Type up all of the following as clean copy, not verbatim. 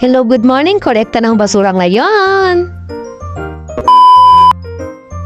Hello, good morning. Korekta ng basura ngayon.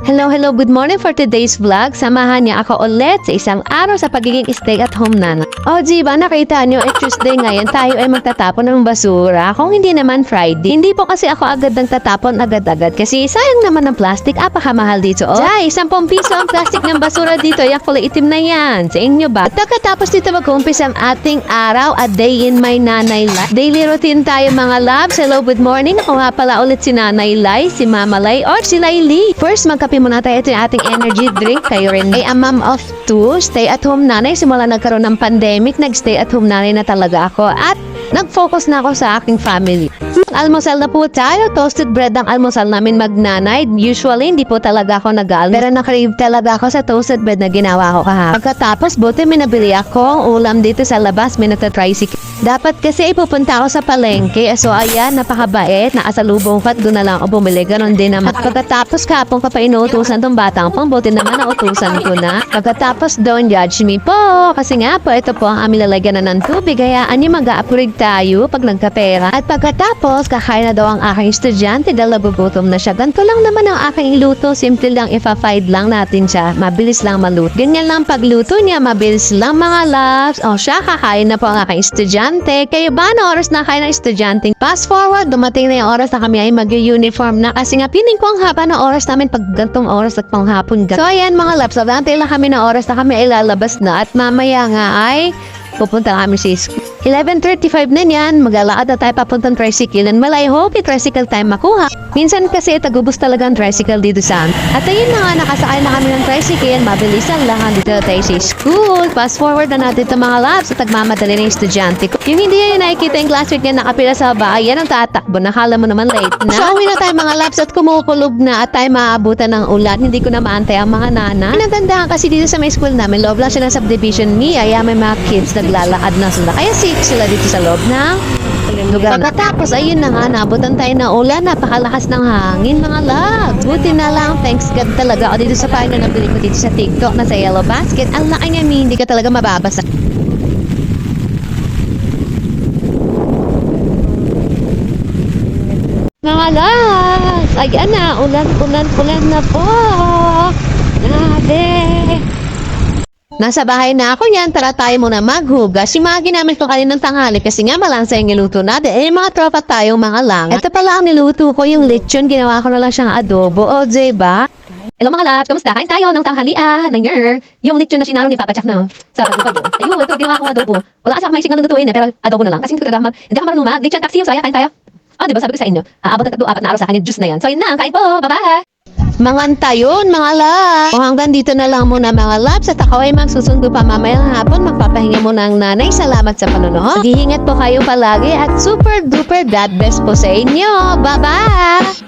Hello, good morning for today's vlog. Samahan niya ako ulit sa isang araw sa pagiging stay-at-home nana. O, diba, nakita niyo, Tuesday ngayon, tayo ay magtatapon ng basura. Kung hindi naman Friday, hindi po kasi ako agad nagtatapon agad-agad kasi sayang naman ng plastic, apakamahal dito. Jay, 10 piso ang plastic ng basura dito, yung kulay itim na yan. Sa inyo ba? At pagkatapos dito mag-umpisa ang ating araw, a day in my nanay life. Daily routine tayo mga loves. Hello, good morning. Ako nga pala ulit si Nanay Lai, si Mama Lai, or si Laili. First, magkape muna tayo. Ito yung ating energy drink. Kayo rin ay a mom of 2, stay-at-home nanay. Simula nagkaroon ng pandemic, nag-stay-at-home nanay na talaga ako. At nag-focus na ako sa aking family. Almusal na po tayo. Toasted bread ang almusal namin magnanay. Usually, hindi po talaga ako nag-almusal. Pero nakrave talaga ako sa toasted bread na ginawa ko kahapon. Pagkatapos, buti may nabili ako ang ulam dito sa labas. May nagtatricycle. Dapat kasi ipupunta ako sa palengke. So, ayan, napakabait. Nakasalubong ko at doon na lang ako bumili. Ganon din naman. At pagkatapos kapong ka pa inuutusan tong batang pang, buti naman nautusan ko na. Pagkatapos, don't judge me po. Kasi nga po, ito po ang aming lalagyan na ng tubig. Hayaan niyo mag-upgrade tayo pag nagkapera. At pagkatapos, kakain na daw ang aking estudyante dahil nagugutom na siya. Ganito lang naman ang aking luto. Simple lang, ifa-fried lang natin siya. Mabilis lang maluto. Ganyan lang pagluto niya, mabilis lang mga loves. O siya, kakain na po ang aking estudyante. Kayo ba na oras na kayo ng estudyante? Fast forward, dumating na yung oras na kami ay mag-uniform na kasi nga piling ko ang haba na oras namin pag gantong oras at panghapon. So ayan mga loves, abantay lang kami na oras na kami ay lalabas na at mamaya nga ay pupunta kami sa school. 11:35 na yan, maglalakad na tayo papuntang tricycle and I hope tricycle time makuha. Minsan kasi tagubos talaga ang tricycle dito sa amin. At ayun na nga, nakasakay na kami ng tricycle, mabilisan lang dito tayo sa school. Fast forward na natin ito mga labs at nagmamadali ng estudyante ko. Yung hindi nyo nakikita yung classmate niya nakapila sa bahay, yan ang tatakbo, nakala mo naman late na. So uwi na tayo mga labs at kumukulog na at tayo maaabutan ng ulan. Hindi ko na maantay ang mga nana. Pinatandaan kasi dito sa may school namin, loob lang siya ng subdivision ni, ay may mga kids naglalakad na sila. Kaya safe sila dito sa loob ng lugar. Pagkatapos, ayun na nga, nabutan tayo na ulan, napakalakas ng hangin mga loves. Buti na lang, thanks God talaga ako dito sa pahay na nabili ko dito sa TikTok na sa Yellow Basket. Ang laki niya, hindi ka talaga mababasa. Mga loves, ayan na, ulan na po. Grabe. Nasa bahay na ako niyan, tara tayo muna maghugas. Si Maggie namin ko kaninang tanghali kasi nga malansa yung niluto natin. Mga tropa tayong mga lang. Ito pala ang niluto ko, yung lechon. Ginawa ko na lang siyang adobo. O, diba? Hello mga labs, kamusta? Kain tayo ng tanghalian. Yung lechon na sinarong ni Papa Jack na sa pagod. Ayun, ito ginawa ko adobo. Wala kasi ako may signal na lutuin pero adobo na lang. Kasi hindi ka marunong mag. Lechon taxi yung saya, kain tayo. Diba sabi ko sa inyo, aabot na 4 na araw sa akin yung juice na yan. So yun na, kain po, bye-bye! Mga tayon, mga labs. O hanggang dito na lang muna mga labs at ako ay magsusundo pa mamayang hapon. Magpapahinga muna ang nanay. Salamat sa panonood. Mag-iingat po kayo palagi at super duper God bless po sa inyo. Bye-bye!